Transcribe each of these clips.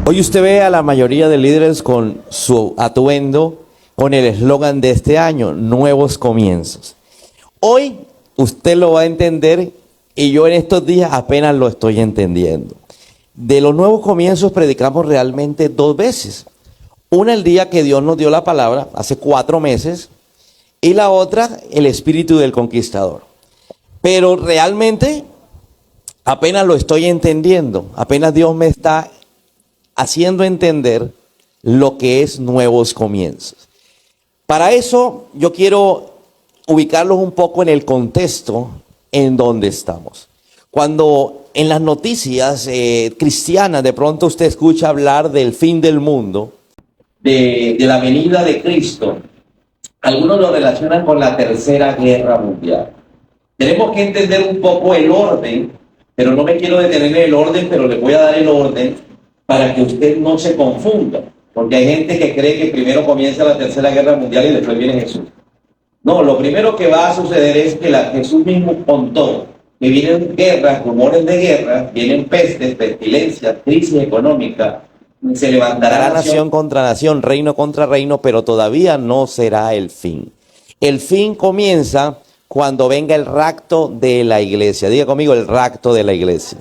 Hoy usted ve a la mayoría de líderes con su atuendo, con el eslogan de este año, nuevos comienzos. Hoy usted lo va a entender y yo en estos días apenas lo estoy entendiendo. De los nuevos comienzos predicamos realmente 2 veces. Una el día que Dios nos dio la palabra, hace 4 meses, y la otra el espíritu del conquistador. Pero realmente apenas lo estoy entendiendo, apenas Dios me está haciendo entender lo que es nuevos comienzos. Para eso yo quiero ubicarlos un poco en el contexto en donde estamos. Cuando en las noticias cristianas de pronto usted escucha hablar del fin del mundo, de la venida de Cristo, algunos lo relacionan con la Tercera Guerra Mundial. Tenemos que entender un poco el orden, pero no me quiero detener en el orden, pero le voy a dar el orden para que usted no se confunda, porque hay gente que cree que primero comienza la Tercera Guerra Mundial y después viene Jesús. No, lo primero que va a suceder es que Jesús mismo contó que vienen guerras, rumores de guerra, vienen pestes, pestilencias, crisis económica, se levantará nación contra nación, reino contra reino, pero todavía no será el fin. El fin comienza cuando venga el rapto de la iglesia. Diga conmigo, el rapto de la iglesia.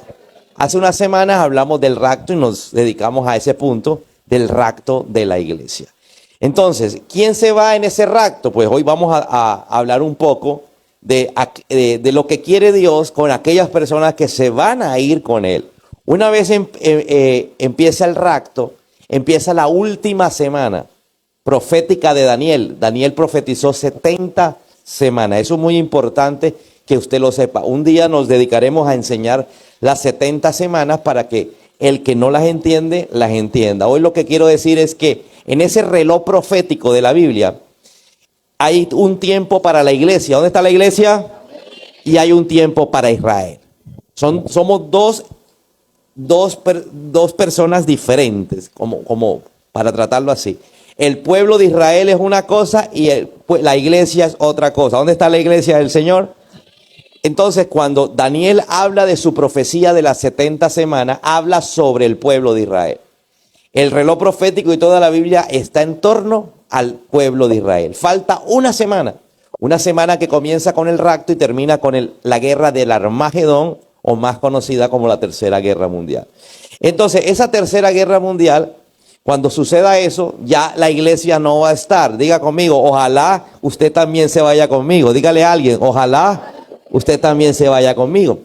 Hace unas semanas hablamos del rapto y nos dedicamos a ese punto del rapto de la iglesia. Entonces, ¿quién se va en ese rapto? Pues hoy vamos a hablar un poco de lo que quiere Dios con aquellas personas que se van a ir con Él. Una vez empieza el rapto, empieza la última semana profética de Daniel. Daniel profetizó 70 semanas. Eso es muy importante que usted lo sepa. Un día nos dedicaremos a enseñar las 70 semanas para que el que no las entiende, las entienda. Hoy lo que quiero decir es que en ese reloj profético de la Biblia hay un tiempo para la iglesia. ¿Dónde está la iglesia? Y hay un tiempo para Israel. Somos dos personas diferentes, como para tratarlo así. El pueblo de Israel es una cosa y la iglesia es otra cosa. ¿Dónde está la iglesia del Señor? Entonces, cuando Daniel habla de su profecía de las 70 semanas, habla sobre el pueblo de Israel. El reloj profético y toda la Biblia está en torno al pueblo de Israel. Falta una semana que comienza con el rapto y termina con la guerra del Armagedón, o más conocida como la Tercera Guerra Mundial. Entonces, esa Tercera Guerra Mundial, cuando suceda eso, ya la iglesia no va a estar. Diga conmigo, ojalá usted también se vaya conmigo. Dígale a alguien, ojalá usted también se vaya conmigo.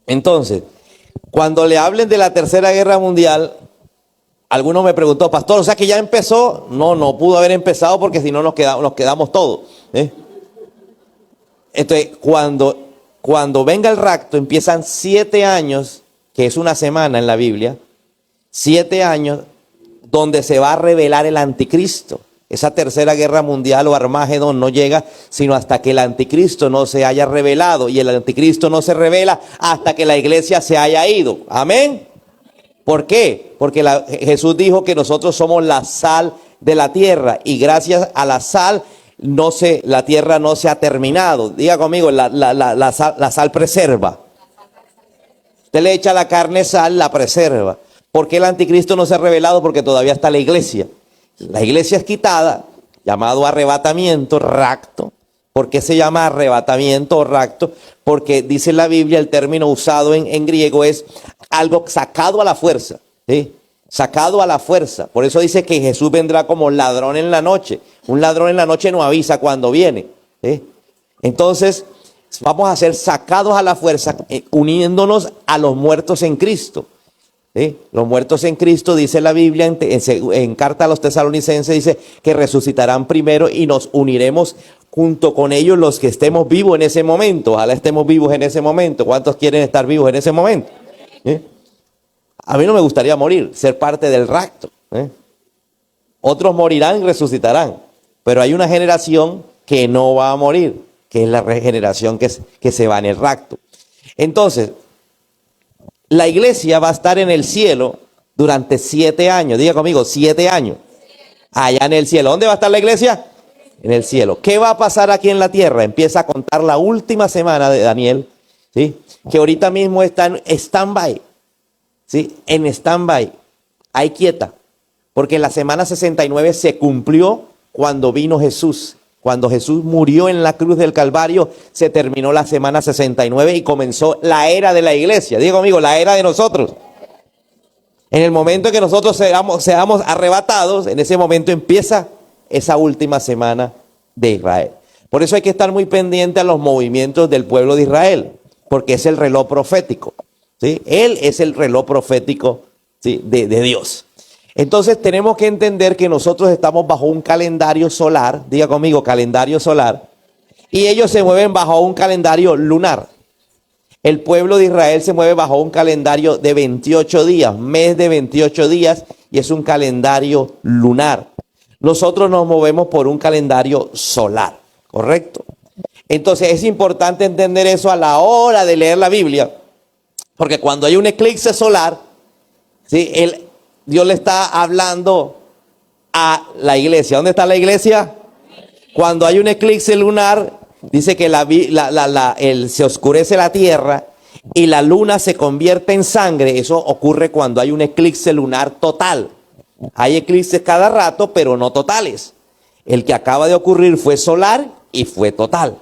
Entonces, cuando le hablen de la Tercera Guerra Mundial, alguno me preguntó, pastor, o sea que ya empezó. No pudo haber empezado porque si no nos quedamos todos. Entonces, cuando venga el rapto, empiezan 7 años, que es una semana en la Biblia, 7 años donde se va a revelar el anticristo. Esa Tercera Guerra Mundial o Armagedón no llega sino hasta que el anticristo no se haya revelado. Y el anticristo no se revela hasta que la iglesia se haya ido. Amén. ¿Por qué? Porque Jesús dijo que nosotros somos la sal de la tierra. Y gracias a la sal, la tierra no se ha terminado. Diga conmigo, la sal preserva. Usted le echa la carne sal, la preserva. ¿Por qué el anticristo no se ha revelado? Porque todavía está la iglesia. La iglesia es quitada, llamado arrebatamiento, rapto. ¿Por qué se llama arrebatamiento o rapto? Porque dice la Biblia, el término usado en griego es algo sacado a la fuerza, ¿sí? Sacado a la fuerza. Por eso dice que Jesús vendrá como ladrón en la noche. Un ladrón en la noche no avisa cuando viene, ¿sí? Entonces, vamos a ser sacados a la fuerza, uniéndonos a los muertos en Cristo. ¿Sí? Los muertos en Cristo, dice la Biblia en carta a los tesalonicenses, dice que resucitarán primero y nos uniremos junto con ellos los que estemos vivos en ese momento. Ojalá estemos vivos en ese momento. ¿Cuántos quieren estar vivos en ese momento? A mí no me gustaría morir, ser parte del rapto. Otros morirán y resucitarán, pero hay una generación que no va a morir, que es la generación que se va en el rapto. Entonces, la iglesia va a estar en el cielo durante 7 años. Diga conmigo, 7 años. Allá en el cielo. ¿Dónde va a estar la iglesia? En el cielo. ¿Qué va a pasar aquí en la tierra? Empieza a contar la última semana de Daniel, ¿sí? Que ahorita mismo está en stand-by, ¿sí? En stand-by. ahí quieta, porque la semana 69 se cumplió cuando vino Jesús. Cuando Jesús murió en la cruz del Calvario, se terminó la semana 69 y comenzó la era de la iglesia. Diga conmigo, la era de nosotros. En el momento en que nosotros seamos arrebatados, en ese momento empieza esa última semana de Israel. Por eso hay que estar muy pendiente a los movimientos del pueblo de Israel, porque es el reloj profético, ¿sí? Él es el reloj profético, ¿sí?, de Dios. Entonces tenemos que entender que nosotros estamos bajo un calendario solar, diga conmigo, calendario solar, y ellos se mueven bajo un calendario lunar. El pueblo de Israel se mueve bajo un calendario de 28 días, mes de 28 días, y es un calendario lunar. Nosotros nos movemos por un calendario solar, ¿correcto? Entonces es importante entender eso a la hora de leer la Biblia, porque cuando hay un eclipse solar, ¿sí?, Dios le está hablando a la iglesia. ¿Dónde está la iglesia? Cuando hay un eclipse lunar, dice que se oscurece la tierra y la luna se convierte en sangre. Eso ocurre cuando hay un eclipse lunar total. Hay eclipses cada rato, pero no totales. El que acaba de ocurrir fue solar y fue total.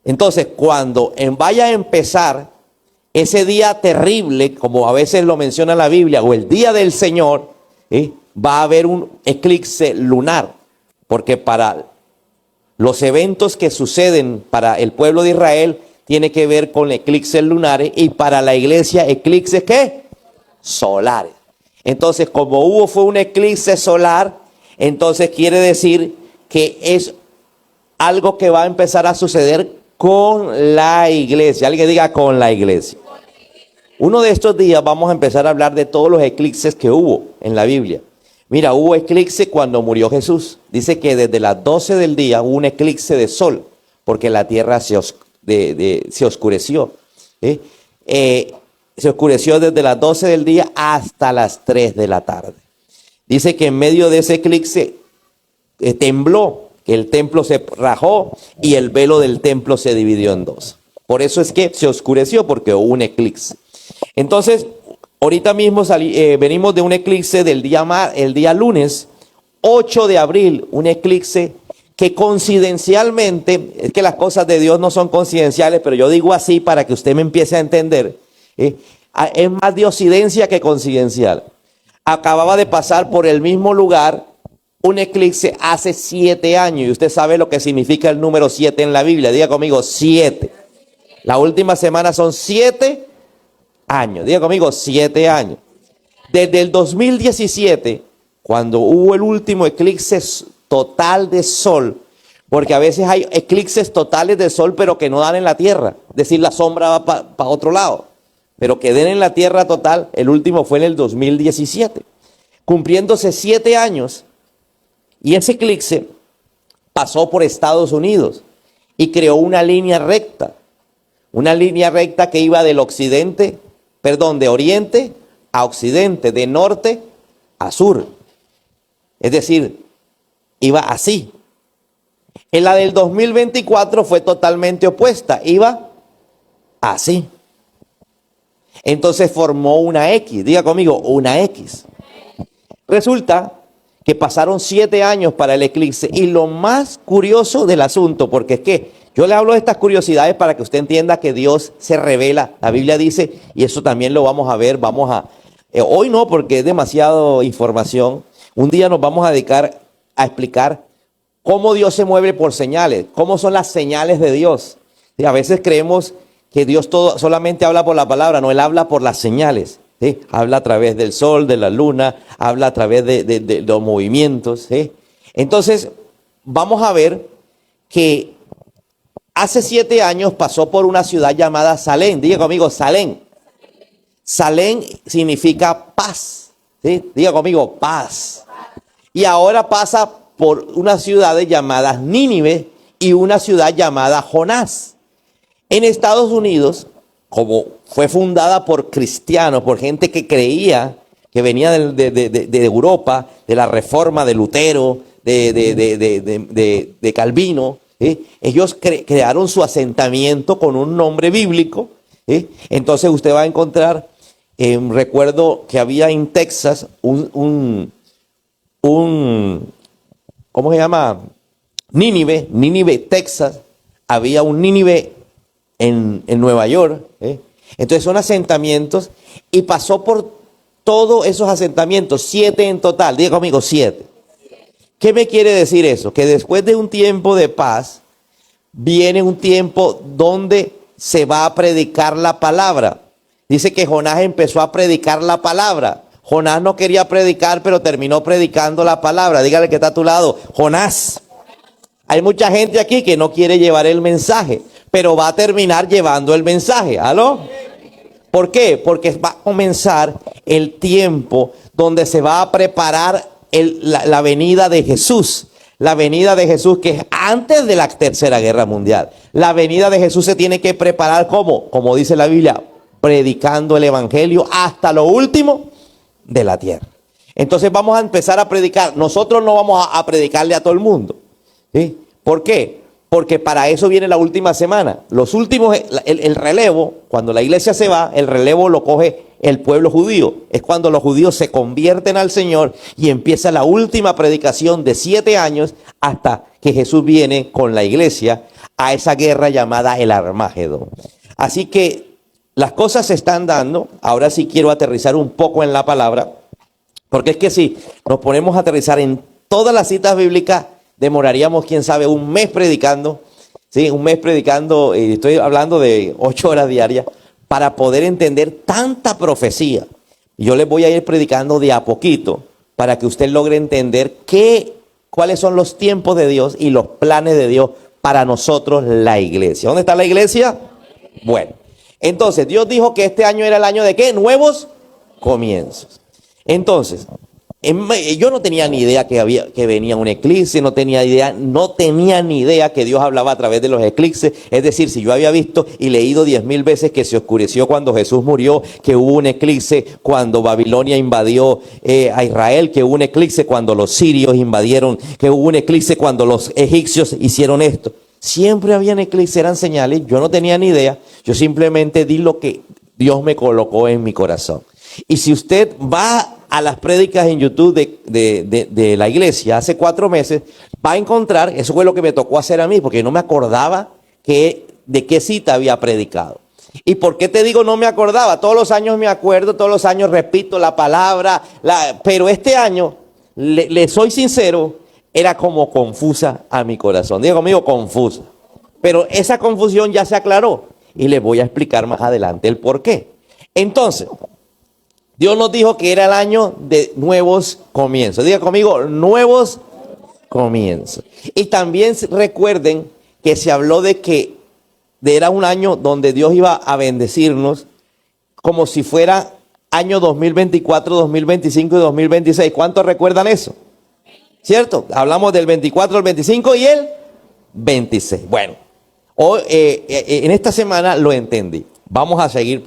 Entonces, cuando vaya a empezar ese día terrible, como a veces lo menciona la Biblia, o el día del Señor, va a haber un eclipse lunar, porque para los eventos que suceden para el pueblo de Israel tiene que ver con eclipses lunares, y para la iglesia eclipses ¿qué? Solares. Entonces, como fue un eclipse solar, entonces quiere decir que es algo que va a empezar a suceder con la iglesia. Alguien diga con la iglesia. Uno de estos días vamos a empezar a hablar de todos los eclipses que hubo en la Biblia. Mira, hubo eclipse cuando murió Jesús. Dice que desde las 12 del día hubo un eclipse de sol, porque la tierra se oscureció. Se oscureció desde las 12 del día hasta las 3 de la tarde. Dice que en medio de ese eclipse tembló, que el templo se rajó y el velo del templo se dividió en dos. Por eso es que se oscureció, porque hubo un eclipse. Entonces, ahorita mismo venimos de un eclipse el día lunes, 8 de abril, un eclipse que coincidencialmente, es que las cosas de Dios no son coincidenciales, pero yo digo así para que usted me empiece a entender, es más de occidencia que coincidencial. Acababa de pasar por el mismo lugar un eclipse hace 7 años, y usted sabe lo que significa el número 7 en la Biblia. Diga conmigo, 7. La última semana son 7 años. Diga conmigo, 7 años. Desde el 2017, cuando hubo el último eclipse total de sol, porque a veces hay eclipses totales de sol, pero que no dan en la tierra. Es decir, la sombra va para otro lado. Pero que den en la tierra total, el último fue en el 2017. Cumpliéndose 7 años, y ese eclipse pasó por Estados Unidos y creó una línea recta. Una línea recta que iba de oriente a occidente, de norte a sur. Es decir, iba así. En la del 2024 fue totalmente opuesta, iba así. Entonces formó una X, diga conmigo, una X. Resulta que pasaron 7 años para el eclipse, y lo más curioso del asunto, porque es que yo le hablo de estas curiosidades para que usted entienda que Dios se revela. La Biblia dice, y eso también lo vamos a ver, hoy no, porque es demasiada información. Un día nos vamos a dedicar a explicar cómo Dios se mueve por señales, cómo son las señales de Dios. Y a veces creemos que Dios solamente habla por la palabra, no, Él habla por las señales. ¿Sí? Habla a través del sol, de la luna, habla a través de los movimientos. ¿Sí? Entonces, vamos a ver que hace 7 años pasó por una ciudad llamada Salem. Diga conmigo, Salem. Salem significa paz. ¿Sí? Diga conmigo, paz. Y ahora pasa por unas ciudades llamadas Nínive y una ciudad llamada Jonás. En Estados Unidos, como fue fundada por cristianos, por gente que creía, que venía de Europa, de la reforma de Lutero, de Calvino, ellos crearon su asentamiento con un nombre bíblico. Entonces usted va a encontrar recuerdo que había en Texas ¿cómo se llama? Nínive, Texas. Había un Nínive en Nueva York. Entonces son asentamientos y pasó por todos esos asentamientos, 7 en total. Diga conmigo, 7. ¿Qué me quiere decir eso? Que después de un tiempo de paz, viene un tiempo donde se va a predicar la palabra. Dice que Jonás empezó a predicar la palabra. Jonás no quería predicar, pero terminó predicando la palabra. Dígale que está a tu lado, Jonás. Hay mucha gente aquí que no quiere llevar el mensaje, pero va a terminar llevando el mensaje. ¿Aló? ¿Por qué? Porque va a comenzar el tiempo donde se va a preparar la venida de Jesús. La venida de Jesús, que es antes de la Tercera Guerra Mundial. La venida de Jesús se tiene que preparar como dice la Biblia, predicando el evangelio hasta lo último de la tierra. Entonces vamos a empezar a predicar. Nosotros no vamos a predicarle a todo el mundo. ¿Sí? ¿Por qué? Porque para eso viene la última semana. Los últimos, el relevo, cuando la iglesia se va, el relevo lo coge el pueblo judío. Es cuando los judíos se convierten al Señor y empieza la última predicación de 7 años hasta que Jesús viene con la iglesia a esa guerra llamada el Armagedón. Así que las cosas se están dando. Ahora sí quiero aterrizar un poco en la palabra, porque es que si nos ponemos a aterrizar en todas las citas bíblicas, demoraríamos, quién sabe, un mes predicando, ¿sí? Un mes predicando, estoy hablando de 8 horas diarias, para poder entender tanta profecía. Yo les voy a ir predicando de a poquito, para que usted logre entender cuáles son los tiempos de Dios y los planes de Dios para nosotros, la iglesia. ¿Dónde está la iglesia? Bueno, entonces Dios dijo que este año era el año de ¿qué? Nuevos comienzos. Entonces, yo no tenía ni idea que venía un eclipse, no tenía ni idea que Dios hablaba a través de los eclipses. Es decir, si yo había visto y leído 10,000 veces que se oscureció cuando Jesús murió, que hubo un eclipse cuando Babilonia invadió a Israel, que hubo un eclipse cuando los sirios invadieron, que hubo un eclipse cuando los egipcios hicieron esto. Siempre habían eclipses, eran señales. Yo no tenía ni idea, yo simplemente di lo que Dios me colocó en mi corazón. Y si usted va a las prédicas en YouTube de la iglesia hace 4 meses, va a encontrar, eso fue lo que me tocó hacer a mí, porque no me acordaba de qué cita había predicado. ¿Y por qué te digo no me acordaba? Todos los años me acuerdo, todos los años repito la palabra, pero este año, le soy sincero, era como confusa a mi corazón. Diga conmigo, confusa. Pero esa confusión ya se aclaró y les voy a explicar más adelante el por qué. Entonces, Dios nos dijo que era el año de nuevos comienzos. Diga conmigo, nuevos comienzos. Y también recuerden que se habló de que era un año donde Dios iba a bendecirnos como si fuera año 2024, 2025 y 2026. ¿Cuántos recuerdan eso? ¿Cierto? Hablamos del 24, el 25 y el 26. Bueno, hoy, en esta semana lo entendí. Vamos a seguir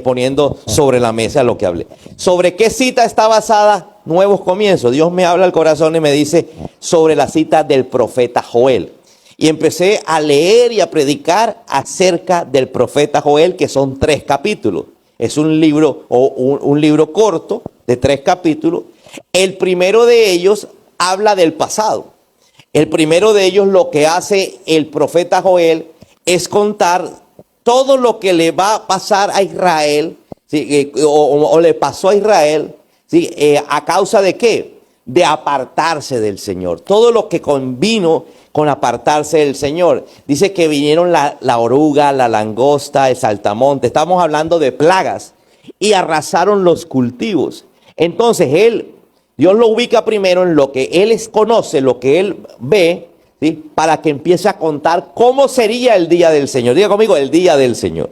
poniendo sobre la mesa lo que hablé. ¿Sobre qué cita está basada Nuevos Comienzos? Dios me habla al corazón y me dice sobre la cita del profeta Joel. Y empecé a leer y a predicar acerca del profeta Joel, que son 3 capítulos. Es un libro un libro corto de 3 capítulos. El primero de ellos habla del pasado. El primero de ellos, lo que hace el profeta Joel es contar todo lo que le va a pasar a Israel, ¿sí? o le pasó a Israel, ¿sí? ¿A causa de qué? De apartarse del Señor. Todo lo que convino con apartarse del Señor. Dice que vinieron la oruga, la langosta, el saltamonte. Estamos hablando de plagas. Y arrasaron los cultivos. Entonces Dios lo ubica primero en lo que Él conoce, lo que Él ve, ¿sí? Para que empiece a contar cómo sería el día del Señor. Diga conmigo, el día del Señor.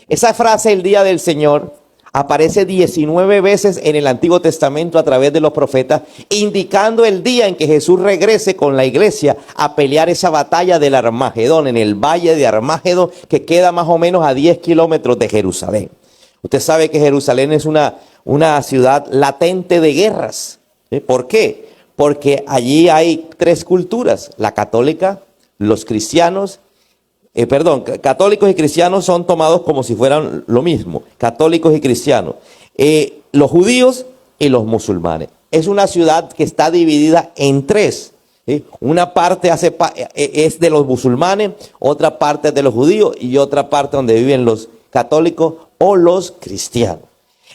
Esa frase, el día del Señor, aparece 19 veces en el Antiguo Testamento a través de los profetas, indicando el día en que Jesús regrese con la iglesia a pelear esa batalla del Armagedón, en el valle de Armagedón, que queda más o menos a 10 kilómetros de Jerusalén. Usted sabe que Jerusalén es una ciudad latente de guerras. ¿Sí? ¿Por qué? Porque allí hay 3 culturas: la católica, los cristianos, católicos y cristianos son tomados como si fueran lo mismo, católicos y cristianos. Los judíos y los musulmanes. Es una ciudad que está dividida en tres. ¿Sí? Una parte es de los musulmanes, otra parte es de los judíos y otra parte donde viven los católicos o los cristianos.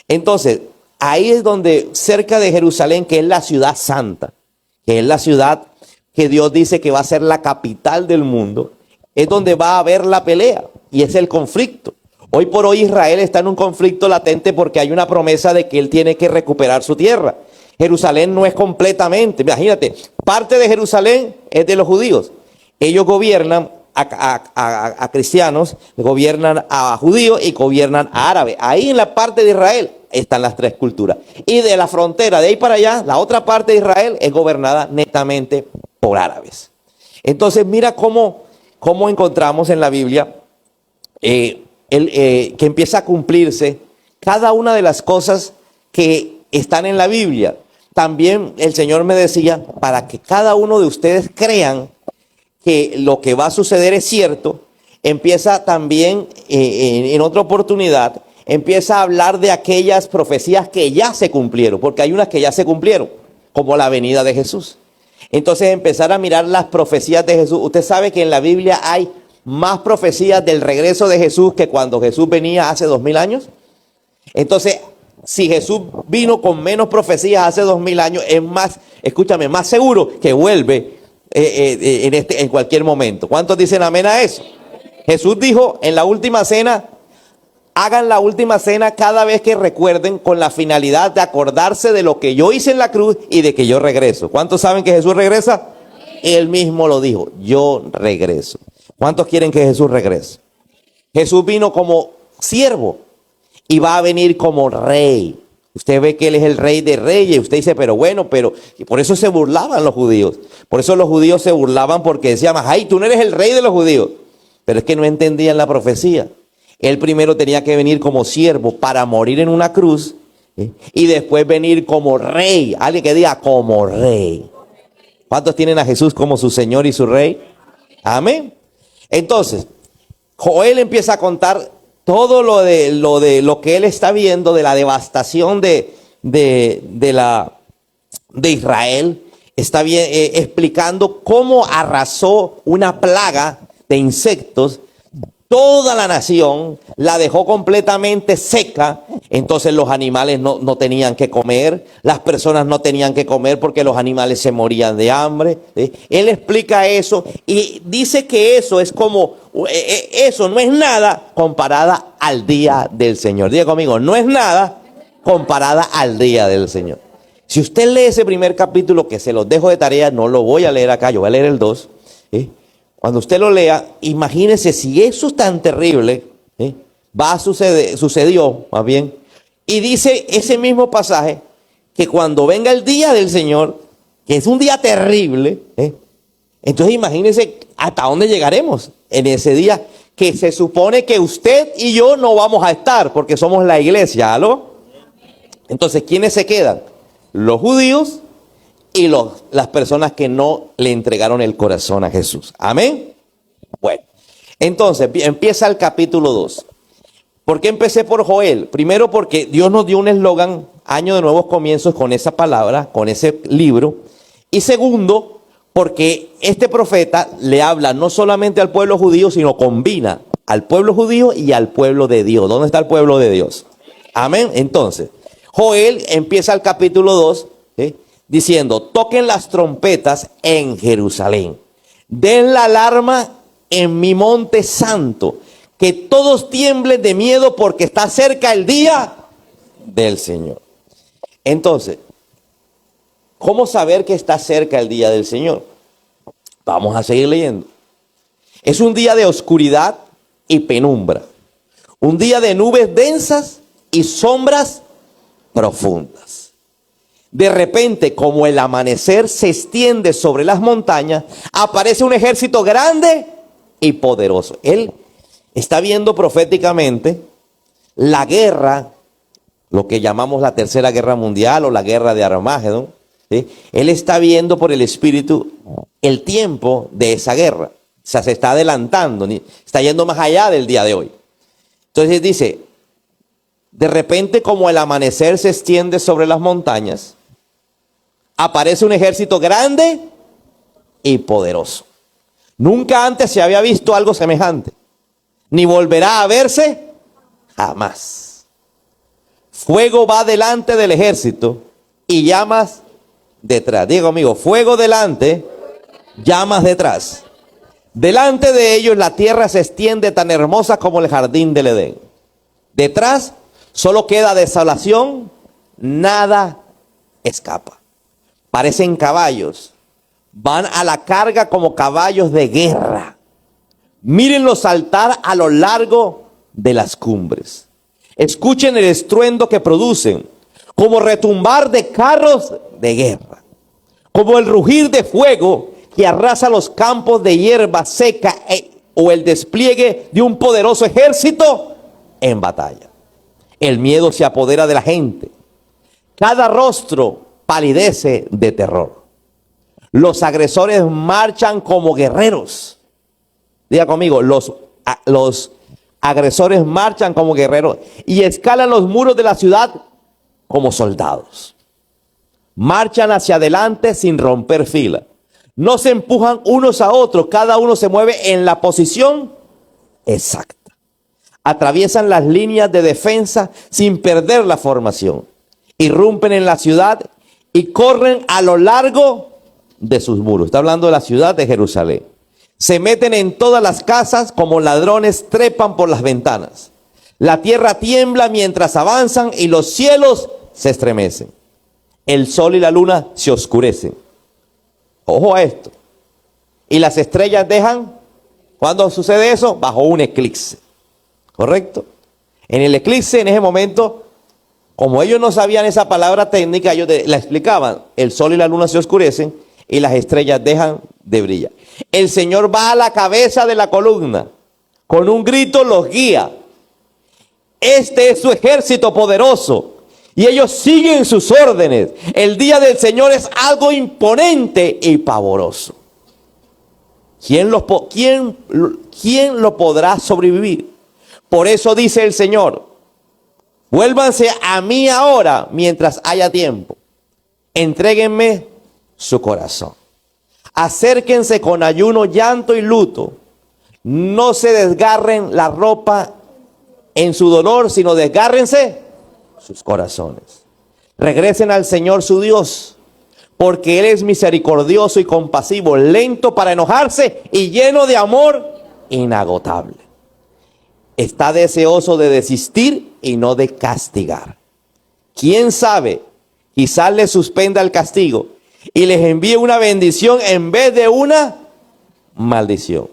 Entonces, ahí es donde, cerca de Jerusalén, que es la ciudad santa, que es la ciudad que Dios dice que va a ser la capital del mundo, es donde va a haber la pelea y es el conflicto. Hoy por hoy Israel está en un conflicto latente porque hay una promesa de que él tiene que recuperar su tierra. Jerusalén no es completamente, imagínate, parte de Jerusalén es de los judíos. Ellos gobiernan a cristianos, gobiernan a judíos y gobiernan a árabes. Ahí en la parte de Israel están las tres culturas. Y de la frontera, de ahí para allá, la otra parte de Israel es gobernada netamente por árabes. Entonces mira cómo encontramos en la Biblia que empieza a cumplirse cada una de las cosas que están en la Biblia. También el Señor me decía, para que cada uno de ustedes crean que lo que va a suceder es cierto, empieza también en otra oportunidad, empieza a hablar de aquellas profecías que ya se cumplieron, porque hay unas que ya se cumplieron, como la venida de Jesús. Entonces empezar a mirar las profecías de Jesús. Usted sabe que en la Biblia hay más profecías del regreso de Jesús que cuando Jesús venía hace 2000 años. Entonces, si Jesús vino con menos profecías hace 2000 años, es más, escúchame, más seguro que vuelve en cualquier momento. ¿Cuántos dicen amén a eso? Jesús dijo en la última cena, hagan la última cena cada vez que recuerden, con la finalidad de acordarse de lo que yo hice en la cruz y de que yo regreso. ¿Cuántos saben que Jesús regresa? Él mismo lo dijo, yo regreso. ¿Cuántos quieren que Jesús regrese? Jesús vino como siervo y va a venir como rey. Usted ve que Él es el rey de reyes. Usted dice, pero bueno, y por eso se burlaban los judíos. Por eso los judíos se burlaban, porque decían, ay, tú no eres el rey de los judíos. Pero es que no entendían la profecía. Él primero tenía que venir como siervo para morir en una cruz, y después venir como rey. Alguien que diga como rey. ¿Cuántos tienen a Jesús como su Señor y su Rey? Amén. Entonces, Joel empieza a contar todo lo que él está viendo, de la devastación de Israel. Está bien, explicando cómo arrasó una plaga de insectos toda la nación, la dejó completamente seca. Entonces los animales no tenían que comer, las personas no tenían que comer porque los animales se morían de hambre. ¿Sí? Él explica eso y dice que eso es como, eso no es nada comparada al día del Señor. Diga conmigo, no es nada comparada al día del Señor. Si usted lee ese primer capítulo, que se los dejo de tarea, no lo voy a leer acá, yo voy a leer el 2. Cuando usted lo lea, imagínese si eso es tan terrible, sucedió más bien. Y dice ese mismo pasaje que cuando venga el día del Señor, que es un día terrible, entonces imagínese hasta dónde llegaremos en ese día, que se supone que usted y yo no vamos a estar porque somos la iglesia, ¿aló? Entonces, ¿quiénes se quedan? Los judíos y las personas que no le entregaron el corazón a Jesús. Amén. Bueno, entonces empieza el capítulo 2. ¿Por qué empecé por Joel? Primero porque Dios nos dio un eslogan, año de nuevos comienzos, con esa palabra, con ese libro. Y segundo, porque este profeta le habla no solamente al pueblo judío, sino combina al pueblo judío y al pueblo de Dios. ¿Dónde está el pueblo de Dios? Amén. Entonces, Joel empieza el capítulo 2, diciendo, toquen las trompetas en Jerusalén, den la alarma en mi monte santo, que todos tiemblen de miedo porque está cerca el día del Señor. Entonces, ¿cómo saber que está cerca el día del Señor? Vamos a seguir leyendo. Es un día de oscuridad y penumbra, un día de nubes densas y sombras profundas. De repente, como el amanecer se extiende sobre las montañas, aparece un ejército grande y poderoso. Él está viendo proféticamente la guerra, lo que llamamos la Tercera Guerra Mundial o la Guerra de Armagedón. ¿Sí? Él está viendo por el Espíritu el tiempo de esa guerra. sea, se está adelantando, está yendo más allá del día de hoy. Entonces dice, de repente como el amanecer se extiende sobre las montañas, aparece un ejército grande y poderoso. Nunca antes se había visto algo semejante, ni volverá a verse jamás. Fuego va delante del ejército y llamas detrás. Diga conmigo, fuego delante, llamas detrás. Delante de ellos la tierra se extiende tan hermosa como el jardín del Edén. Detrás solo queda desolación, nada escapa. Parecen caballos, van a la carga como caballos de guerra. Mírenlos saltar a lo largo de las cumbres. Escuchen el estruendo que producen, como retumbar de carros de guerra, como el rugir de fuego que arrasa los campos de hierba seca o el despliegue de un poderoso ejército en batalla. El miedo se apodera de la gente. Cada rostro palidece de terror. Los agresores marchan como guerreros. Diga conmigo, los agresores marchan como guerreros y escalan los muros de la ciudad como soldados. Marchan hacia adelante sin romper fila. No se empujan unos a otros, cada uno se mueve en la posición exacta. Atraviesan las líneas de defensa sin perder la formación. Irrumpen en la ciudad y corren a lo largo de sus muros. Está hablando de la ciudad de Jerusalén. Se meten en todas las casas como ladrones, trepan por las ventanas. La tierra tiembla mientras avanzan y los cielos se estremecen. El sol y la luna se oscurecen. Ojo a esto. Y las estrellas dejan, ¿cuándo sucede eso? Bajo un eclipse. ¿Correcto? En el eclipse, en ese momento, como ellos no sabían esa palabra técnica, ellos la explicaban. El sol y la luna se oscurecen y las estrellas dejan de brillar. El Señor va a la cabeza de la columna. Con un grito los guía. Este es su ejército poderoso. Y ellos siguen sus órdenes. El día del Señor es algo imponente y pavoroso. ¿Quién lo podrá sobrevivir? Por eso dice el Señor, vuélvanse a mí ahora mientras haya tiempo. Entréguenme su corazón. Acérquense con ayuno, llanto y luto. No se desgarren la ropa en su dolor, sino desgárrense sus corazones. Regresen al Señor su Dios, porque Él es misericordioso y compasivo, lento para enojarse y lleno de amor inagotable. Está deseoso de desistir y no de castigar. ¿Quién sabe? Quizás les suspenda el castigo y les envíe una bendición en vez de una maldición.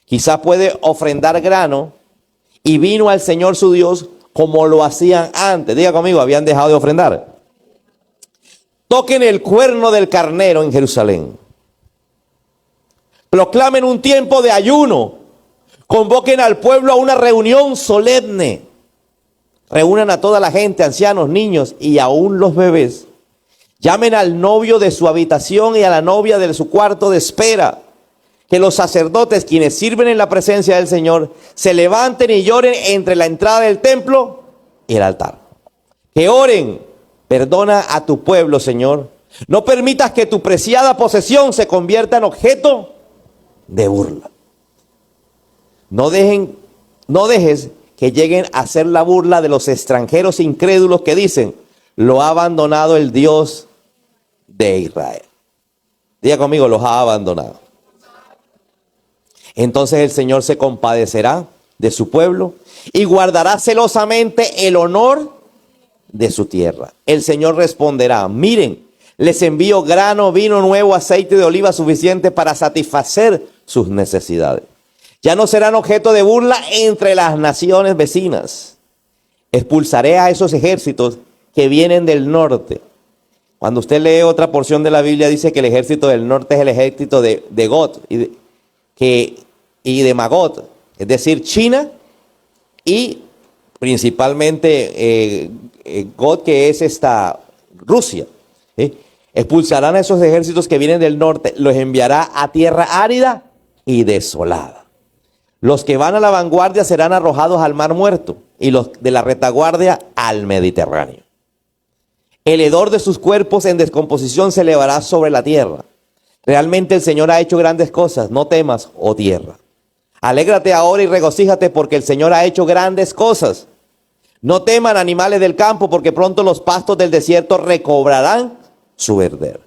Quizás puede ofrendar grano y vino al Señor su Dios como lo hacían antes. Diga conmigo, habían dejado de ofrendar. Toquen el cuerno del carnero en Jerusalén. Proclamen un tiempo de ayuno. Convoquen al pueblo a una reunión solemne. Reúnan a toda la gente, ancianos, niños y aún los bebés. Llamen al novio de su habitación y a la novia de su cuarto de espera. Que los sacerdotes, quienes sirven en la presencia del Señor, se levanten y lloren entre la entrada del templo y el altar. Que oren, perdona a tu pueblo, Señor. No permitas que tu preciada posesión se convierta en objeto de burla. No dejes que lleguen a ser la burla de los extranjeros incrédulos que dicen, lo ha abandonado el Dios de Israel. Diga conmigo, los ha abandonado. Entonces el Señor se compadecerá de su pueblo y guardará celosamente el honor de su tierra. El Señor responderá, miren, les envío grano, vino nuevo, aceite de oliva suficiente para satisfacer sus necesidades. Ya no serán objeto de burla entre las naciones vecinas. Expulsaré a esos ejércitos que vienen del norte. Cuando usted lee otra porción de la Biblia, dice que el ejército del norte es el ejército de Gog y de Magot, es decir, China y principalmente Gog, que es Rusia. ¿Sí? Expulsarán a esos ejércitos que vienen del norte, los enviará a tierra árida y desolada. Los que van a la vanguardia serán arrojados al mar muerto y los de la retaguardia al Mediterráneo. El hedor de sus cuerpos en descomposición se elevará sobre la tierra. Realmente el Señor ha hecho grandes cosas, no temas, oh tierra. Alégrate ahora y regocíjate porque el Señor ha hecho grandes cosas. No teman animales del campo porque pronto los pastos del desierto recobrarán su verdor.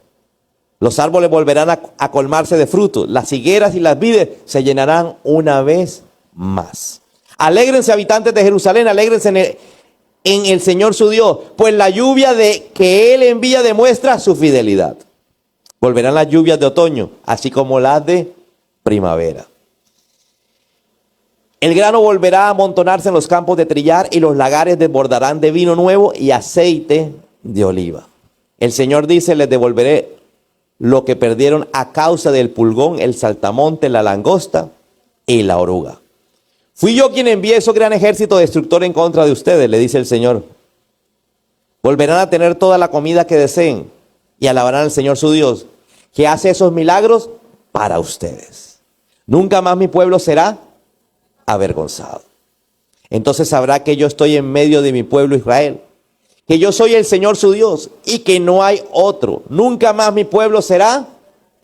Los árboles volverán a colmarse de frutos. Las higueras y las vides se llenarán una vez más. Alégrense, habitantes de Jerusalén, alégrense en el Señor su Dios, pues la lluvia que Él envía demuestra su fidelidad. Volverán las lluvias de otoño, así como las de primavera. El grano volverá a amontonarse en los campos de trillar y los lagares desbordarán de vino nuevo y aceite de oliva. El Señor dice, les devolveré lo que perdieron a causa del pulgón, el saltamonte, la langosta y la oruga. Fui yo quien envié ese gran ejército destructor en contra de ustedes, le dice el Señor. Volverán a tener toda la comida que deseen y alabarán al Señor su Dios, que hace esos milagros para ustedes. Nunca más mi pueblo será avergonzado. Entonces sabrá que yo estoy en medio de mi pueblo Israel, que yo soy el Señor su Dios y que no hay otro. Nunca más mi pueblo será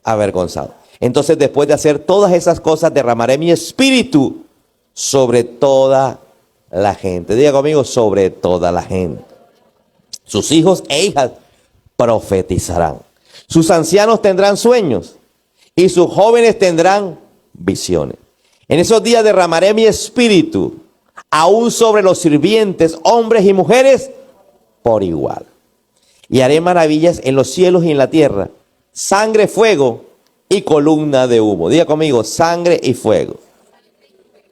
avergonzado. Entonces, después de hacer todas esas cosas, derramaré mi espíritu sobre toda la gente. Diga conmigo, sobre toda la gente. Sus hijos e hijas profetizarán. Sus ancianos tendrán sueños y sus jóvenes tendrán visiones. En esos días derramaré mi espíritu aún sobre los sirvientes, hombres y mujeres, por igual. Y haré maravillas en los cielos y en la tierra, sangre, fuego y columna de humo. Diga conmigo, sangre y fuego.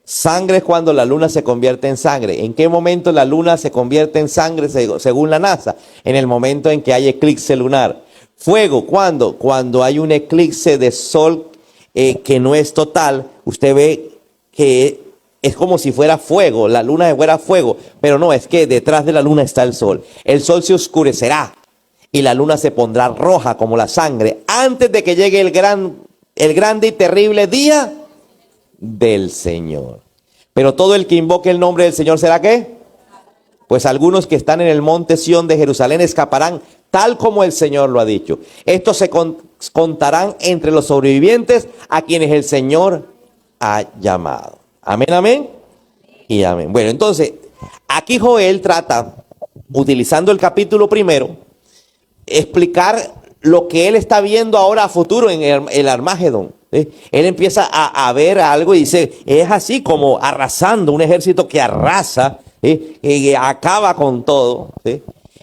Sangre es cuando la luna se convierte en sangre. ¿En qué momento la luna se convierte en sangre según la NASA? En el momento en que hay eclipse lunar. Fuego, ¿cuándo? Cuando hay un eclipse de sol que no es total. Usted ve que es como si fuera fuego, la luna fuera fuego, pero no, es que detrás de la luna está el sol. El sol se oscurecerá y la luna se pondrá roja como la sangre antes de que llegue el grande y terrible día del Señor. Pero todo el que invoque el nombre del Señor será ¿qué? Pues algunos que están en el monte Sión de Jerusalén escaparán, tal como el Señor lo ha dicho. Estos se contarán entre los sobrevivientes a quienes el Señor ha llamado. Amén, amén y amén. Bueno, entonces, aquí Joel trata, utilizando el capítulo primero, explicar lo que él está viendo ahora a futuro en el Armagedón. ¿Sí? Él empieza a ver algo y dice, es así como arrasando, un ejército que arrasa, ¿sí? Y acaba con todo, ¿sí?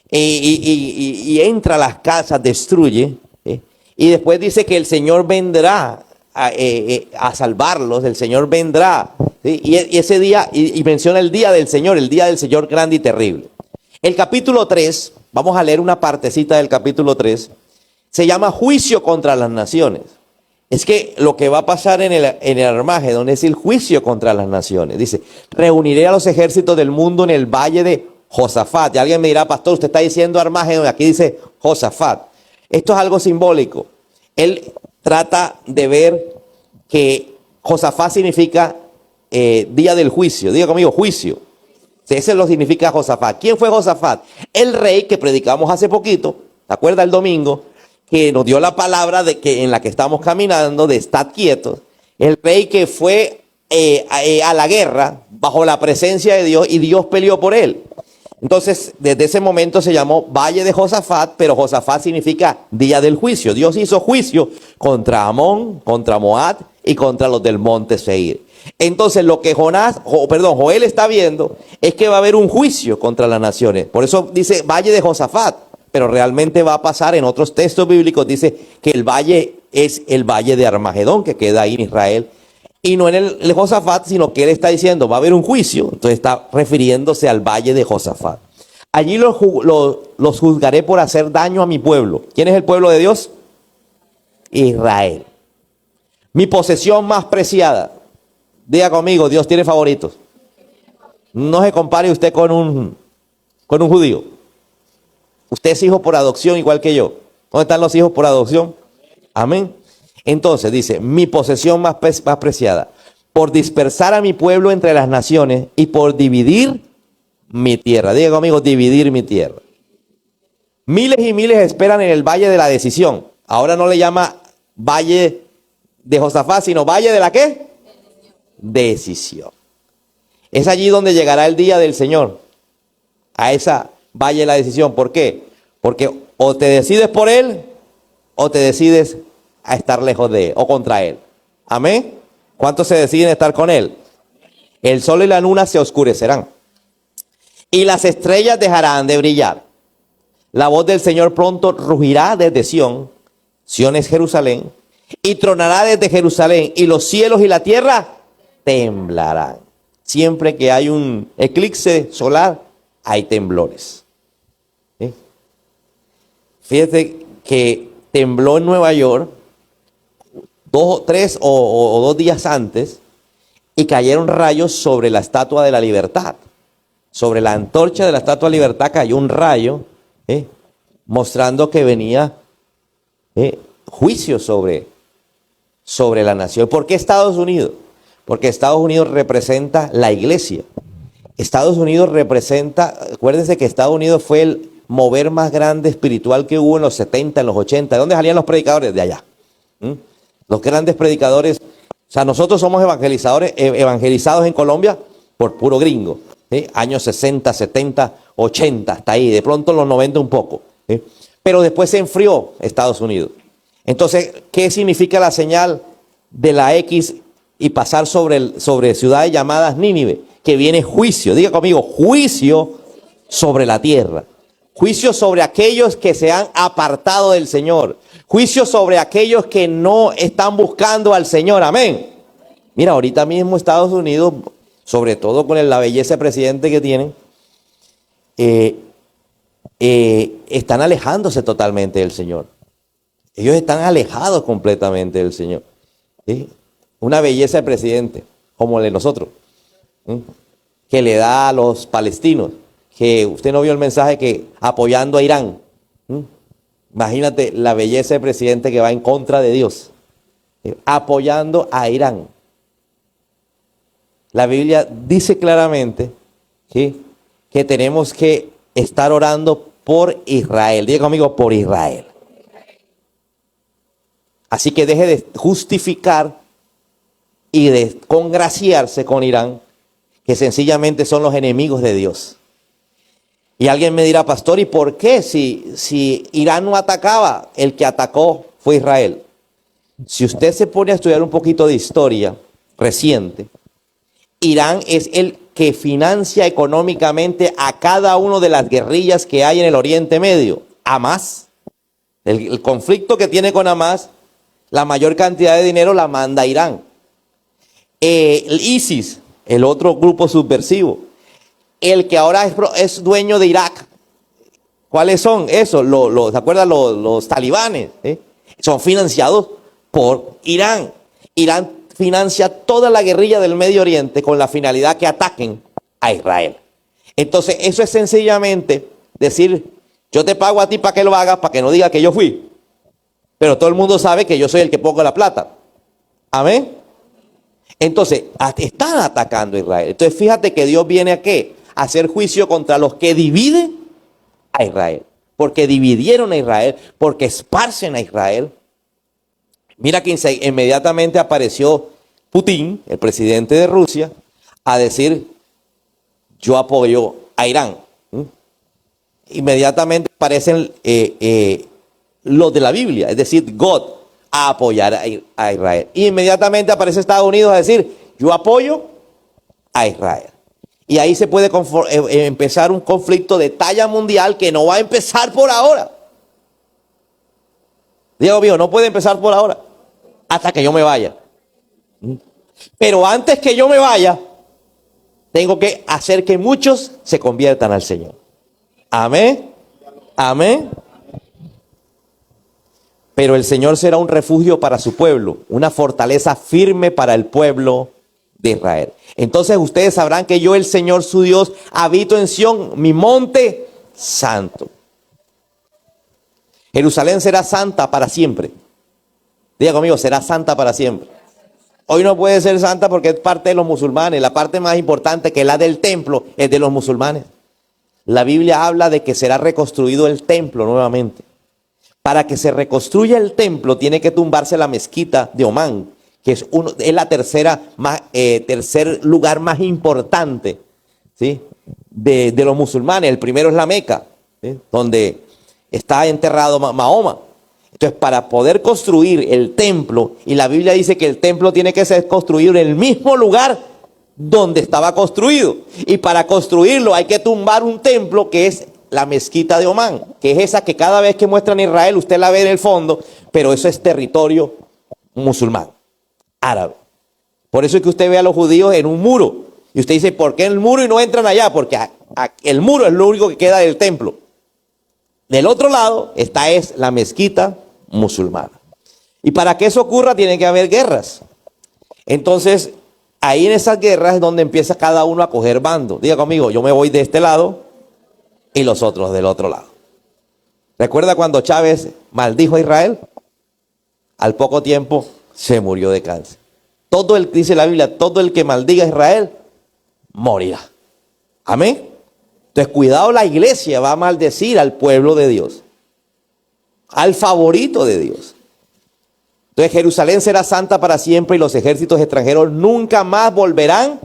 Y entra a las casas, destruye, ¿sí? Y después dice que el Señor vendrá a salvarlos, el Señor vendrá, ¿sí? Y ese día, y menciona el día del Señor grande y terrible. El capítulo 3, vamos a leer una partecita del capítulo 3, se llama juicio contra las naciones. Es que lo que va a pasar en el Armagedón es el juicio contra las naciones. Dice, reuniré a los ejércitos del mundo en el valle de Josafat. Y alguien me dirá, pastor, usted está diciendo Armagedón, aquí dice Josafat. Esto es algo simbólico. Él trata de ver que Josafat significa día del juicio. Diga conmigo, juicio. Ese lo significa Josafat. ¿Quién fue Josafat? El rey que predicamos hace poquito, ¿te acuerdas el domingo? Que nos dio la palabra de que en la que estamos caminando, de estar quietos. El rey que fue a la guerra bajo la presencia de Dios y Dios peleó por él. Entonces, desde ese momento se llamó Valle de Josafat, pero Josafat significa día del juicio. Dios hizo juicio contra Amón, contra Moab y contra los del monte Seir. Entonces, lo que Joel está viendo es que va a haber un juicio contra las naciones. Por eso dice Valle de Josafat, pero realmente va a pasar en otros textos bíblicos. Dice que el valle es el valle de Armagedón, que queda ahí en Israel. Y no en el Josafat, sino que él está diciendo, va a haber un juicio. Entonces está refiriéndose al valle de Josafat. Allí los juzgaré por hacer daño a mi pueblo. ¿Quién es el pueblo de Dios? Israel. Mi posesión más preciada. Diga conmigo, Dios tiene favoritos. No se compare usted con un judío. Usted es hijo por adopción igual que yo. ¿Dónde están los hijos por adopción? Amén. Entonces dice, mi posesión más preciada, por dispersar a mi pueblo entre las naciones y por dividir mi tierra. Diga conmigo, dividir mi tierra. Miles y miles esperan en el valle de la decisión. Ahora no le llama valle de Josafat, sino valle de la ¿qué? Decisión. Es allí donde llegará el día del Señor. A esa valle de la decisión. ¿Por qué? Porque o te decides por Él o te decides a estar lejos de Él o contra Él. Amén. ¿Cuántos se deciden estar con Él? El sol y la luna se oscurecerán y las estrellas dejarán de brillar. La voz del Señor pronto rugirá desde Sión. Sión es Jerusalén. Y tronará desde Jerusalén. Y los cielos y la tierra temblarán. Siempre que hay un eclipse solar, hay temblores. ¿Sí? Fíjate que tembló en Nueva York 2, 3 o 2 días antes. Y cayeron rayos sobre la Estatua de la Libertad. Sobre la antorcha de la Estatua de la Libertad cayó un rayo. Mostrando que venía juicio sobre la nación. ¿Por qué Estados Unidos? Porque Estados Unidos representa la iglesia. Estados Unidos representa, acuérdense que Estados Unidos fue el mover más grande espiritual que hubo en los 70, en los 80. ¿De dónde salían los predicadores? De allá. Los grandes predicadores. O sea, nosotros somos evangelizados en Colombia por puro gringo. Años 60, 70, 80, hasta ahí. De pronto en los 90 un poco. Pero después se enfrió Estados Unidos. Entonces, ¿qué significa la señal de la X y pasar sobre ciudades llamadas Nínive? Que viene juicio. Diga conmigo, juicio sobre la tierra. Juicio sobre aquellos que se han apartado del Señor. Juicio sobre aquellos que no están buscando al Señor. Amén. Mira, ahorita mismo Estados Unidos, sobre todo con la belleza de presidente que tienen, están alejándose totalmente del Señor. Ellos están alejados completamente del Señor. ¿Sí? Una belleza de presidente, como el de nosotros, que le da a los palestinos, que usted no vio el mensaje que apoyando a Irán. Imagínate la belleza de presidente que va en contra de Dios, apoyando a Irán. La Biblia dice claramente que tenemos que estar orando por Israel. Diga conmigo, por Israel. Así que deje de justificar y de congraciarse con Irán, que sencillamente son los enemigos de Dios. Y alguien me dirá, pastor, ¿y por qué? Si Irán no atacaba, el que atacó fue Israel. Si usted se pone a estudiar un poquito de historia reciente, Irán es el que financia económicamente a cada una de las guerrillas que hay en el Oriente Medio. Hamas, el conflicto que tiene con Hamas, la mayor cantidad de dinero la manda Irán. El ISIS, el otro grupo subversivo, el que ahora es dueño de Irak. ¿Cuáles son esos? ¿Se acuerdan los talibanes? Son financiados por Irán. Irán financia toda la guerrilla del Medio Oriente con la finalidad que ataquen a Israel. Entonces, eso es sencillamente decir, yo te pago a ti para que lo hagas, para que no diga que yo fui. Pero todo el mundo sabe que yo soy el que pongo la plata. Amén. Entonces, están atacando a Israel. Entonces, fíjate que Dios viene a ¿qué? A hacer juicio contra los que dividen a Israel. Porque dividieron a Israel, porque esparcen a Israel. Mira que inmediatamente apareció Putin, el presidente de Rusia, a decir, yo apoyo a Irán. Inmediatamente aparecen los de la Biblia, es decir, God, a apoyar a Israel. Y inmediatamente aparece Estados Unidos a decir, yo apoyo a Israel. Y ahí se puede empezar un conflicto de talla mundial que no va a empezar por ahora. Diego mío, no puede empezar por ahora, hasta que yo me vaya. Pero antes que yo me vaya, tengo que hacer que muchos se conviertan al Señor. Amén. Amén. Pero el Señor será un refugio para su pueblo, una fortaleza firme para el pueblo de Israel. Entonces ustedes sabrán que yo, el Señor su Dios, habito en Sión, mi monte santo. Jerusalén será santa para siempre. Diga conmigo, será santa para siempre. Hoy no puede ser santa porque es parte de los musulmanes. La parte más importante, que es la del templo, es de los musulmanes. La Biblia habla de que será reconstruido el templo nuevamente. Para que se reconstruya el templo tiene que tumbarse la mezquita de Omán, que es la tercer lugar más importante, ¿sí?, de los musulmanes. El primero es la Meca, ¿sí?, donde está enterrado Mahoma. Entonces, para poder construir el templo, y la Biblia dice que el templo tiene que ser construido en el mismo lugar donde estaba construido. Y para construirlo hay que tumbar un templo que es la mezquita de Omán, que es esa que cada vez que muestran Israel usted la ve en el fondo, pero eso es territorio musulmán, árabe. Por eso es que usted ve a los judíos en un muro. Y usted dice, ¿por qué en el muro y no entran allá? Porque el muro es lo único que queda del templo. Del otro lado, esta es la mezquita musulmana. Y para que eso ocurra, tiene que haber guerras. Entonces, ahí en esas guerras es donde empieza cada uno a coger bando. Diga conmigo, yo me voy de este lado y los otros del otro lado. ¿Recuerda cuando Chávez maldijo a Israel? Al poco tiempo se murió de cáncer. Dice la Biblia, todo el que maldiga a Israel morirá. Amén. Entonces, cuidado, la iglesia va a maldecir al pueblo de Dios, al favorito de Dios. Entonces, Jerusalén será santa para siempre y los ejércitos extranjeros nunca más volverán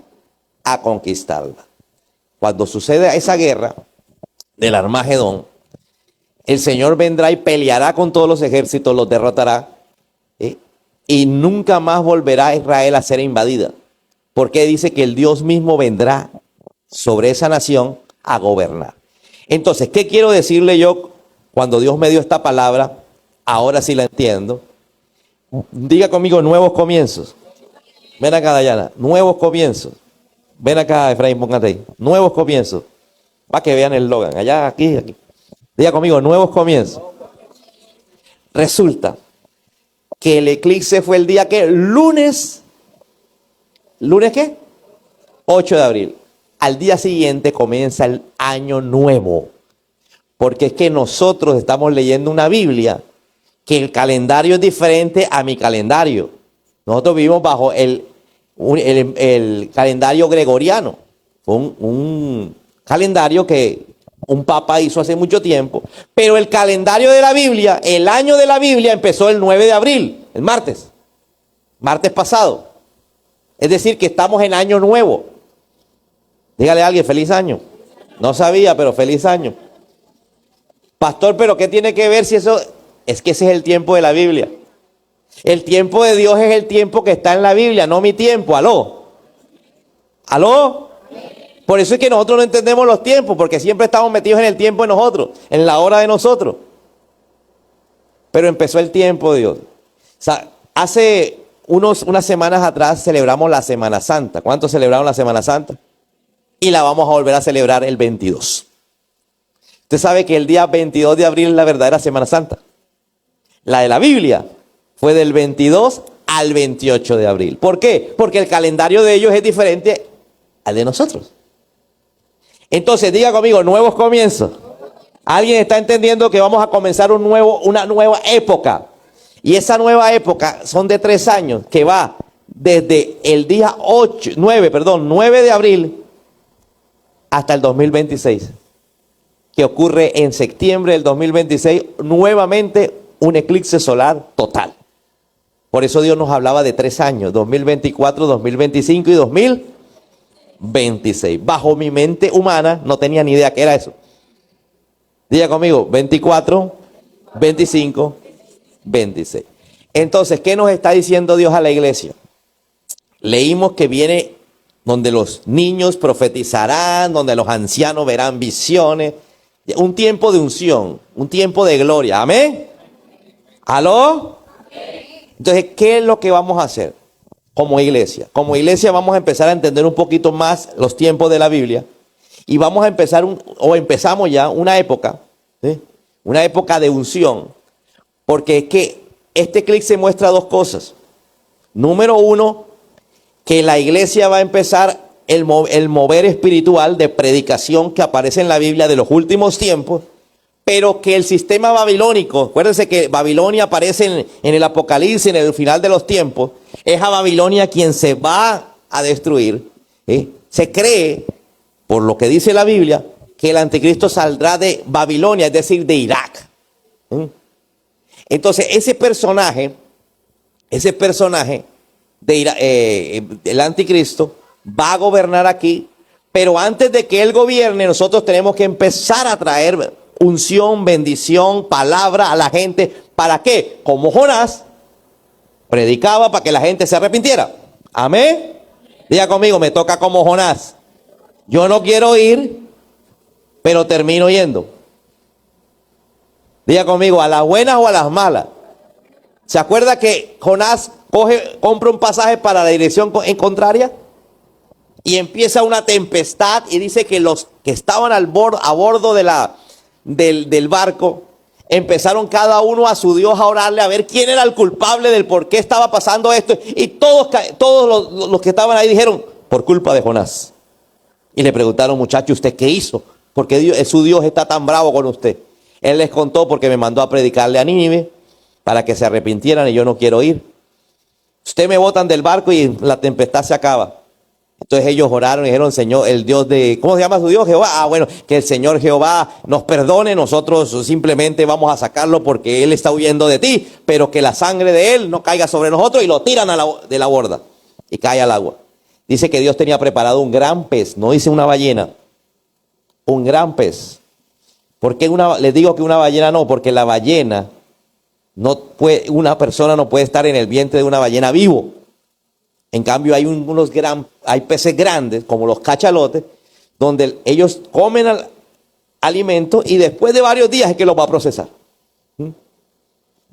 a conquistarla. Cuando suceda esa guerra del Armagedón, el Señor vendrá y peleará con todos los ejércitos, los derrotará, ¿sí?, y nunca más volverá Israel a ser invadida. Porque dice que el Dios mismo vendrá sobre esa nación a gobernar. Entonces, ¿qué quiero decirle yo cuando Dios me dio esta palabra? Ahora sí la entiendo. Diga conmigo, nuevos comienzos. Ven acá, Dayana, nuevos comienzos. Ven acá, Efraín, póngate ahí. Nuevos comienzos. Para que vean el Logan. Allá, aquí, aquí. Diga conmigo, nuevos comienzos. Resulta que el eclipse fue el día que lunes. ¿Lunes qué? 8 de abril. Al día siguiente comienza el año nuevo. Porque es que nosotros estamos leyendo una Biblia que el calendario es diferente a mi calendario. Nosotros vivimos bajo el calendario gregoriano. Un calendario que un papa hizo hace mucho tiempo. Pero el calendario de la Biblia, el año de la Biblia empezó el 9 de abril, el martes. Martes pasado. Es decir, que estamos en año nuevo. Dígale a alguien, feliz año. No sabía, pero feliz año. Pastor, pero ¿qué tiene que ver si eso? Es que ese es el tiempo de la Biblia. El tiempo de Dios es el tiempo que está en la Biblia, no mi tiempo. ¿Aló? ¿Aló? Por eso es que nosotros no entendemos los tiempos, porque siempre estamos metidos en el tiempo de nosotros, en la hora de nosotros. Pero empezó el tiempo de Dios. O sea, hace unas semanas atrás celebramos la Semana Santa. ¿Cuántos celebraron la Semana Santa? Y la vamos a volver a celebrar el 22. Usted sabe que el día 22 de abril es la verdadera Semana Santa. La de la Biblia fue del 22 al 28 de abril. ¿Por qué? Porque el calendario de ellos es diferente al de nosotros. Entonces, diga conmigo, nuevos comienzos. ¿Alguien está entendiendo que vamos a comenzar una nueva época? Y esa nueva época son de 3 años, que va desde el día 9 de abril hasta el 2026. Que ocurre en septiembre del 2026, nuevamente un eclipse solar total. Por eso Dios nos hablaba de 3 años, 2024, 2025 y 2026. Bajo mi mente humana no tenía ni idea qué era eso. Diga conmigo, 24, 25, 26. Entonces, ¿qué nos está diciendo Dios a la iglesia? Leímos que viene donde los niños profetizarán, donde los ancianos verán visiones. Un tiempo de unción, un tiempo de gloria. ¿Amén? ¿Aló? Entonces, ¿qué es lo que vamos a hacer como iglesia? Como iglesia vamos a empezar a entender un poquito más los tiempos de la Biblia y vamos a empezar, empezamos ya una época, ¿sí?, una época de unción, porque es que este eclipse muestra 2 cosas. Número 1, que la iglesia va a empezar el mover espiritual de predicación que aparece en la Biblia de los últimos tiempos, pero que el sistema babilónico, acuérdense que Babilonia aparece en el Apocalipsis, en el final de los tiempos, es a Babilonia quien se va a destruir. Se cree, por lo que dice la Biblia, que el anticristo saldrá de Babilonia, es decir, de Irak. Entonces, ese personaje el anticristo, va a gobernar aquí, pero antes de que él gobierne, nosotros tenemos que empezar a traer unción, bendición, palabra a la gente. ¿Para qué? Como Jonás predicaba para que la gente se arrepintiera. Amén. Diga conmigo, me toca como Jonás. Yo no quiero ir, pero termino yendo. Diga conmigo, a las buenas o a las malas. ¿Se acuerda que Jonás compra un pasaje para la dirección en contraria? Y empieza una tempestad y dice que los que estaban a bordo del barco empezaron cada uno a su Dios a orarle a ver quién era el culpable del por qué estaba pasando esto. Y todos los que estaban ahí dijeron, por culpa de Jonás. Y le preguntaron, muchacho, ¿usted qué hizo? Porque su Dios está tan bravo con usted. Él les contó porque me mandó a predicarle a Nínive para que se arrepintieran y yo no quiero ir. Usted me botan del barco y la tempestad se acaba. Entonces ellos oraron y dijeron, Señor, el Dios de, ¿cómo se llama su Dios? Jehová. Ah, bueno, que el Señor Jehová nos perdone, nosotros simplemente vamos a sacarlo porque Él está huyendo de ti, pero que la sangre de Él no caiga sobre nosotros, y lo tiran de la borda y cae al agua. Dice que Dios tenía preparado un gran pez, no dice una ballena, un gran pez. ¿Por qué les digo que una ballena no? Porque la ballena una persona no puede estar en el vientre de una ballena vivo. En cambio hay peces grandes, como los cachalotes, donde ellos comen alimento y después de varios días es que los va a procesar.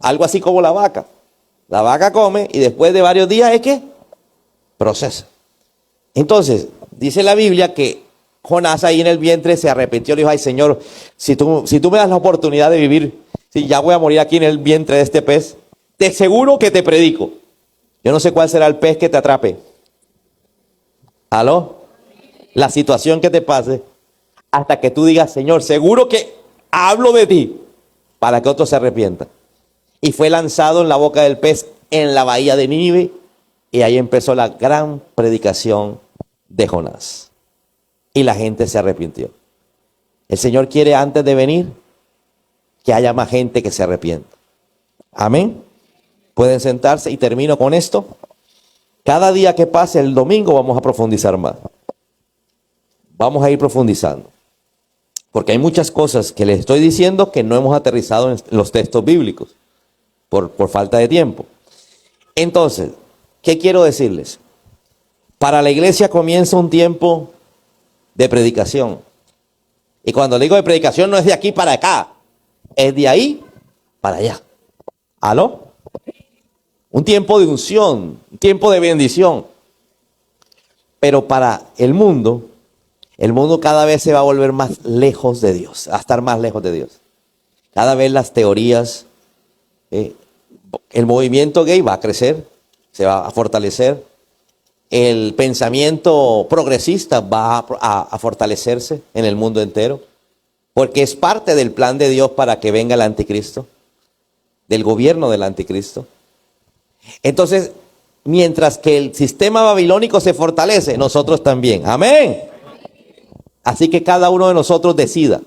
Algo así como la vaca. La vaca come y después de varios días es que procesa. Entonces, dice la Biblia que Jonás ahí en el vientre se arrepintió y le dijo, ay Señor, si tú me das la oportunidad de vivir, si ya voy a morir aquí en el vientre de este pez, te seguro que te predico. Yo no sé cuál será el pez que te atrape. ¿Aló? La situación que te pase, hasta que tú digas, Señor, seguro que hablo de ti, para que otros se arrepientan. Y fue lanzado en la boca del pez en la bahía de Nínive, y ahí empezó la gran predicación de Jonás. Y la gente se arrepintió. El Señor quiere, antes de venir, que haya más gente que se arrepienta. Amén. Pueden sentarse y termino con esto. Cada día que pase, el domingo vamos a profundizar más. Vamos a ir profundizando. Porque hay muchas cosas que les estoy diciendo que no hemos aterrizado en los textos bíblicos. Por falta de tiempo. Entonces, ¿qué quiero decirles? Para la iglesia comienza un tiempo de predicación. Y cuando digo de predicación no es de aquí para acá. Es de ahí para allá. ¿Aló? Un tiempo de unción, un tiempo de bendición. Pero para el mundo cada vez se va a volver más lejos de Dios, a estar más lejos de Dios. Cada vez las teorías, el movimiento gay va a crecer, se va a fortalecer. El pensamiento progresista va a fortalecerse en el mundo entero, porque es parte del plan de Dios para que venga el anticristo, del gobierno del anticristo. Entonces, mientras que el sistema babilónico se fortalece, nosotros también. Amén. Así que cada uno de nosotros decida,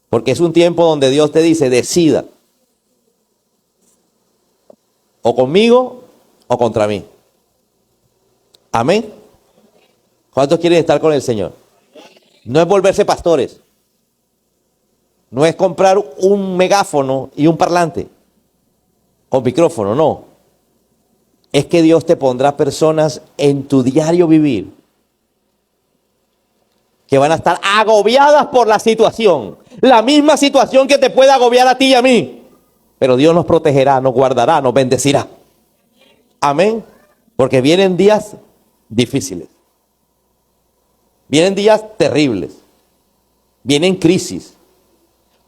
porque es un tiempo donde Dios te dice, decida, o conmigo o contra mí. Amén. ¿Cuántos quieren estar con el Señor? No es volverse pastores. No es comprar un megáfono y un parlante con micrófono, no. Es que Dios te pondrá personas en tu diario vivir que van a estar agobiadas por la situación. La misma situación que te puede agobiar a ti y a mí. Pero Dios nos protegerá, nos guardará, nos bendecirá. Amén. Porque vienen días difíciles. Vienen días terribles. Vienen crisis.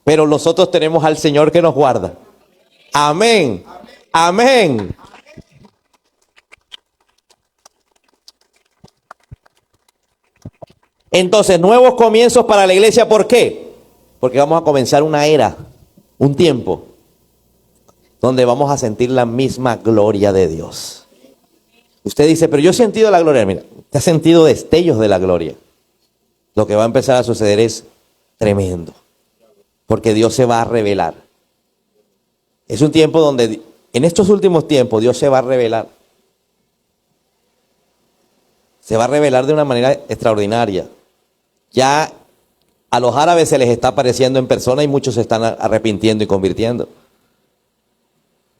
Pero nosotros tenemos al Señor que nos guarda. Amén. Amén. Entonces, nuevos comienzos para la iglesia. ¿Por qué? Porque vamos a comenzar una era, un tiempo, donde vamos a sentir la misma gloria de Dios. Usted dice, pero yo he sentido la gloria. Mira, usted ha sentido destellos de la gloria. Lo que va a empezar a suceder es tremendo. Porque Dios se va a revelar. Es un tiempo donde, en estos últimos tiempos, Dios se va a revelar. Se va a revelar de una manera extraordinaria. Ya a los árabes se les está apareciendo en persona y muchos se están arrepintiendo y convirtiendo.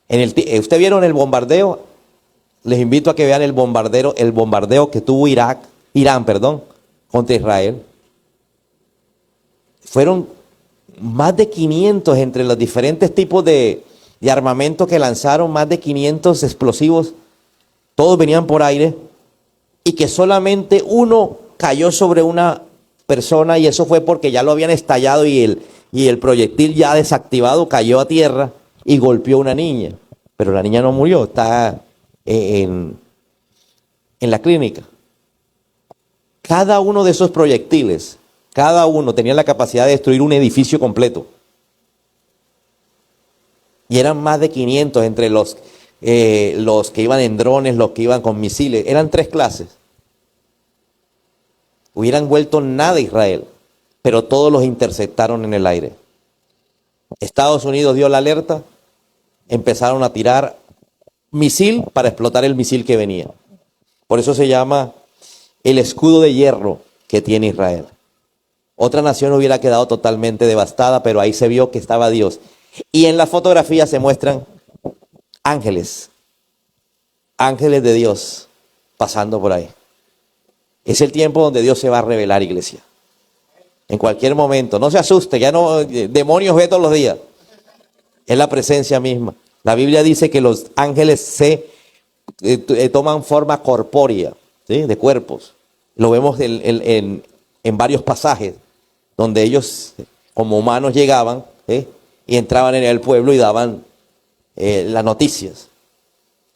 ¿Usted vieron el bombardeo? Les invito a que vean el bombardeo que tuvo Irán, contra Israel. Fueron más de 500 entre los diferentes tipos de armamento que lanzaron, más de 500 explosivos. Todos venían por aire y que solamente uno cayó sobre una persona, y eso fue porque ya lo habían estallado y el proyectil ya desactivado cayó a tierra y golpeó a una niña. Pero la niña no murió, está en la clínica. Cada uno de esos proyectiles, cada uno tenía la capacidad de destruir un edificio completo. Y eran más de 500 entre los que iban en drones, los que iban con misiles. Eran 3 clases. Hubieran vuelto nada a Israel, pero todos los interceptaron en el aire. Estados Unidos dio la alerta, empezaron a tirar misil para explotar el misil que venía. Por eso se llama el escudo de hierro que tiene Israel. Otra nación hubiera quedado totalmente devastada, pero ahí se vio que estaba Dios. Y en la fotografía se muestran ángeles de Dios pasando por ahí. Es el tiempo donde Dios se va a revelar, iglesia. En cualquier momento. No se asuste, ya no, demonios ve todos los días. Es la presencia misma. La Biblia dice que los ángeles toman forma corpórea, ¿sí? De cuerpos. Lo vemos en varios pasajes donde ellos como humanos llegaban, ¿sí? Y entraban en el pueblo y daban las noticias.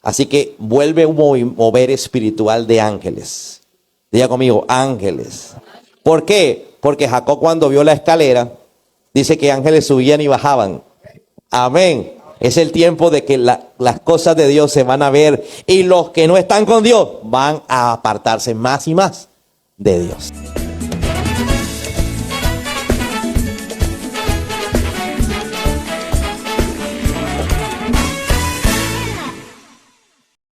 Así que vuelve un mover espiritual de ángeles. Diga conmigo, ángeles. ¿Por qué? Porque Jacob, cuando vio la escalera, dice que ángeles subían y bajaban. Amén. Es el tiempo de que las cosas de Dios se van a ver, y los que no están con Dios van a apartarse más y más de Dios.